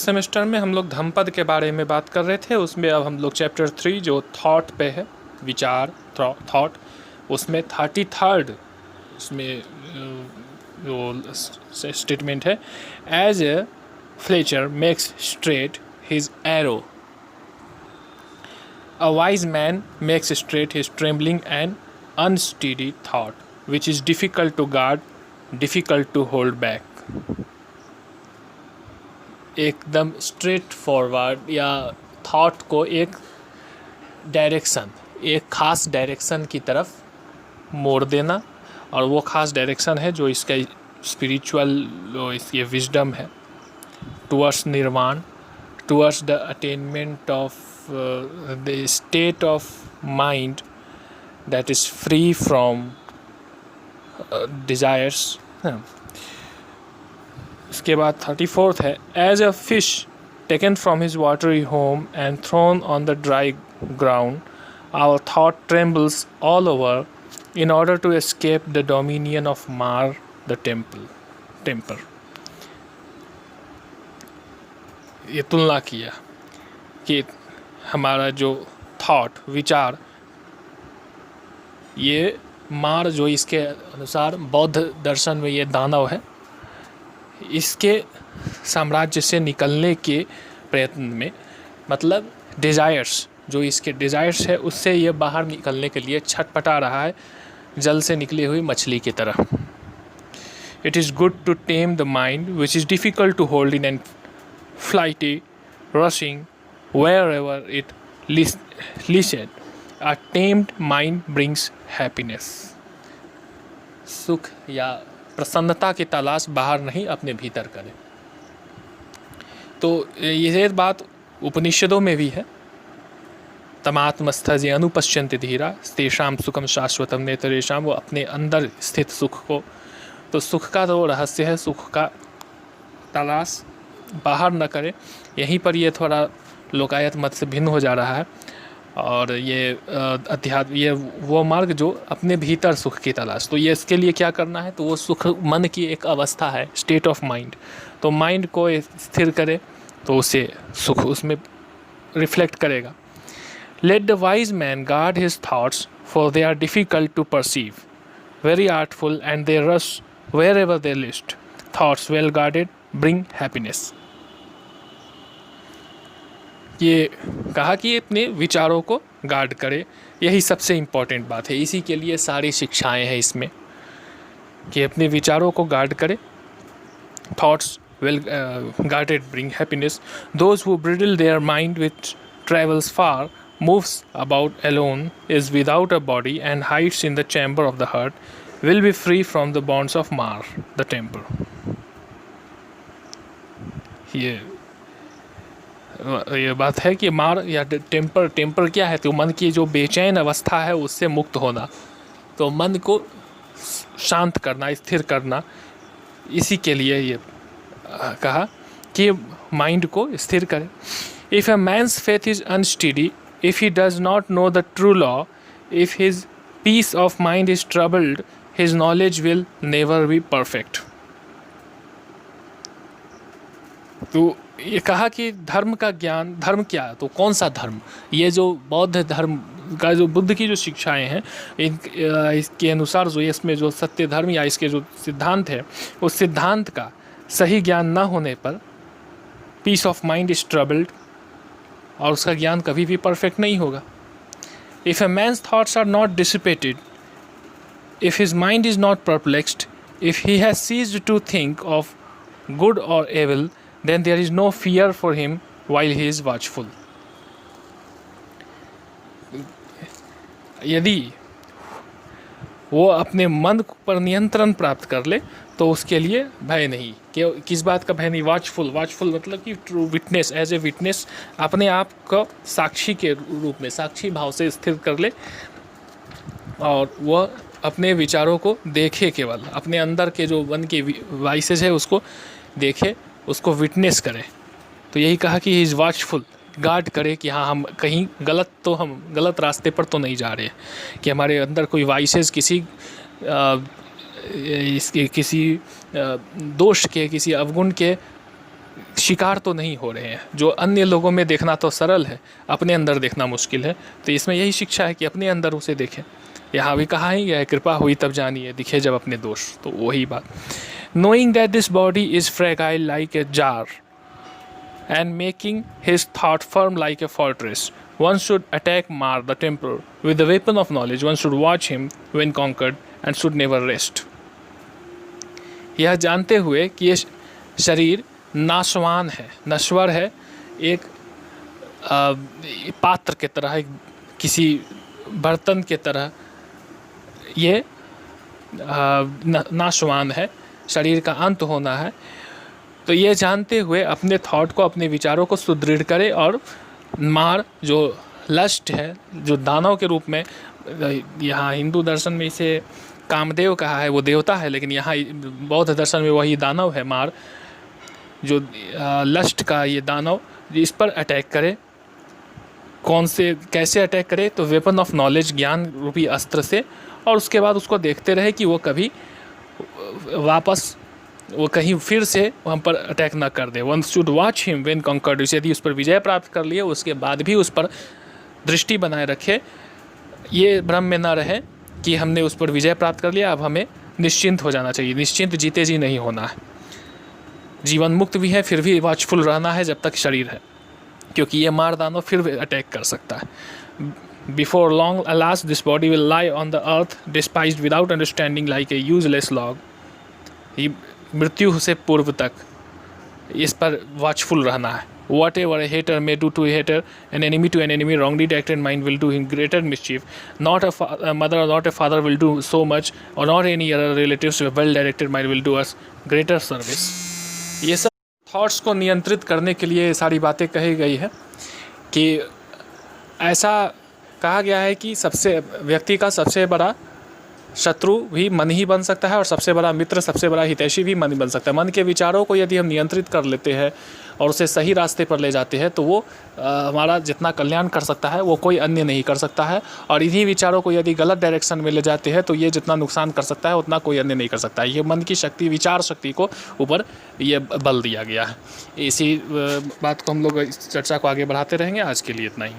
Semester में हम लोग धम्मपद के बारे में बात कर रहे थे। उसमें अब हम लोग चैप्टर 3 जो थॉट पे है, विचार, थॉट, उसमें 33rd उसमें जो स्टेटमेंट है, as a fletcher makes straight his arrow, a wise man makes straight his trembling and unsteady thought, which is difficult to guard, difficult to hold back. एकदम straight forward या thought को एक direction, एक ख़ास direction की तरफ मोड़ देना, और वो ख़ास डायरेक्शन है जो इसका स्पिरिचुअल, इसकी विजडम है, towards nirvana, towards the attainment of the state of mind that is free from desires. इसके बाद 34th है, as a fish taken from his watery home and thrown on the dry ground, our thought trembles all over in order to escape the dominion of Mar the temper. ये तुलना किया कि हमारा जो thought, विचार, ये मार जो इसके अनुसार बौद्ध दर्शन में ये दानव है, इसके साम्राज्य से निकलने के प्रयत्न में, मतलब डिज़ायर्स, जो इसके डिज़ायर्स है उससे ये बाहर निकलने के लिए छटपटा रहा है, जल से निकली हुई मछली की तरह। It is good to tame the mind which is difficult to hold in and flighty rushing wherever it listeth, a tamed mind brings happiness. सुख या प्रसन्नता की तलाश बाहर नहीं, अपने भीतर करें। तो ये बात उपनिषदों में भी है, तमात्मस्थजे अनुपश्यन्ति धीरा तेषां सुखम शाश्वतम नेतरेषाम, वो अपने अंदर स्थित सुख को, तो सुख का तो रहस्य है, सुख का तलाश बाहर न करें। यहीं पर ये थोड़ा लोकायत मत से भिन्न हो जा रहा है, और ये अध्यात्म, ये वो मार्ग जो अपने भीतर सुख की तलाश, तो ये इसके लिए क्या करना है, तो वो सुख मन की एक अवस्था है, स्टेट ऑफ माइंड, तो माइंड को स्थिर करे तो उसे सुख उसमें रिफ्लेक्ट करेगा। Let the wise man guard his thoughts, for they are difficult to perceive, very artful, and they rush wherever they list. Thoughts well guarded bring happiness. ये कहा कि अपने विचारों को गार्ड करे, यही सबसे इम्पोर्टेंट बात है। इसी के लिए सारी शिक्षाएं हैं इसमें, कि अपने विचारों को गार्ड करे। Thoughts well guarded bring happiness. Those who bridle their mind which travels far, moves about alone, is without a body, and hides in the chamber of the heart, will be free from the bonds of Mar the temper. ये बात है कि मार या temper क्या है, तो मन की जो बेचैन अवस्था है उससे मुक्त होना, तो मन को शांत करना, स्थिर करना, इसी के लिए ये कहा कि माइंड को स्थिर करें। If a man's faith is unsteady, if he does not know the true law, if his peace of mind is troubled, his knowledge will never be perfect. तो ये कहा कि धर्म का ज्ञान, धर्म क्या है, तो कौन सा धर्म, ये जो बौद्ध धर्म का जो बुद्ध की जो शिक्षाएं हैं, इसके अनुसार जो इसमें जो सत्य धर्म या इसके जो सिद्धांत है, उस सिद्धांत का सही ज्ञान ना होने पर peace of mind is troubled, और उसका ज्ञान कभी भी परफेक्ट नहीं होगा। If a man's thoughts are not dissipated, if his mind is not perplexed, if he has ceased to think of good or evil, then there is no fear for him while he is watchful. यदि वो अपने मन पर नियंत्रण प्राप्त कर ले तो उसके लिए भय नहीं। किस बात का भय नहीं? वॉचफुल मतलब कि true witness, as a witness अपने आप को साक्षी के रूप में, साक्षी भाव से स्थिर कर ले, और वह अपने विचारों को देखे, केवल अपने अंदर के जो मन के वाइसेस है उसको देखे, उसको विटनेस करे। तो यही कहा कि ही इज़ वॉचफुल, गार्ड करे कि हाँ हम कहीं हम गलत रास्ते पर तो नहीं जा रहे, कि हमारे अंदर कोई वाइसेस किसी दोष के, किसी अवगुण के शिकार तो नहीं हो रहे हैं। जो अन्य लोगों में देखना तो सरल है, अपने अंदर देखना मुश्किल है। तो इसमें यही शिक्षा है कि अपने अंदर उसे देखें। यहाँ भी कहा ही गया है, कृपा हुई तब जानिए, दिखे जब अपने दोष। तो वही बात, knowing that this body is fragile like a jar and making his thought firm like a fortress, one should attack Mar the Temporal with the weapon of knowledge. One should watch him when conquered and should never rest. यह जानते हुए कि ये शरीर नाशवान है, नश्वर है, एक पात्र के तरह, एक किसी बर्तन के तरह ये नाशवान है, शरीर का अंत होना है। तो ये जानते हुए अपने थॉट को, अपने विचारों को सुदृढ़ करे और मार जो लस्ट है, जो दानव के रूप में, यहाँ हिंदू दर्शन में इसे कामदेव कहा है, वो देवता है, लेकिन यहाँ बौद्ध दर्शन में वही दानव है मार, जो लस्ट का ये दानव, इस पर अटैक करे। कौन से, कैसे अटैक करे? तो वेपन ऑफ नॉलेज, ज्ञान रूपी अस्त्र से, और उसके बाद उसको देखते रहे कि वो कभी वापस, वो कहीं फिर से हम पर अटैक ना कर दे। One should watch him when conquered, यदि उस पर विजय प्राप्त कर लिए उसके बाद भी उस पर दृष्टि बनाए रखे। ये भ्रम में ना रहे कि हमने उस पर विजय प्राप्त कर लिया, अब हमें निश्चिंत हो जाना चाहिए। निश्चिंत जीते जी नहीं होना है, जीवन मुक्त भी है, फिर भी वॉचफुल रहना है जब तक शरीर है, क्योंकि ये मार दानव फिर अटैक कर सकता है। Before long alas this body will lie on the earth despised without understanding like a useless log. मृत्यु से पूर्व तक इस पर वॉचफुल रहना है। Whatever a hater may do to a hater, an enemy to an enemy, wrongly directed mind will do him greater mischief. Not a mother or not a father will do so much, or not any other relatives, well directed mind will do us greater service. ये सब thoughts को नियंत्रित करने के लिए सारी बातें कही गई है कि ऐसा कहा गया है कि सबसे, व्यक्ति का सबसे बड़ा शत्रु भी मन ही बन सकता है, और सबसे बड़ा मित्र, सबसे बड़ा हितैषी भी मन ही बन सकता है। मन के विचारों को यदि हम नियंत्रित कर लेते हैं और उसे सही रास्ते पर ले जाते हैं, तो वो हमारा जितना कल्याण कर सकता है वो कोई अन्य नहीं कर सकता है। और इन्हीं विचारों को यदि गलत डायरेक्शन में ले जाते हैं तो ये जितना नुकसान कर सकता है उतना कोई अन्य नहीं कर सकता है। ये मन की शक्ति, विचार शक्ति को ऊपर ये बल दिया गया है। इसी बात को हम लोग इस चर्चा को आगे बढ़ाते रहेंगे। आज के लिए इतना ही।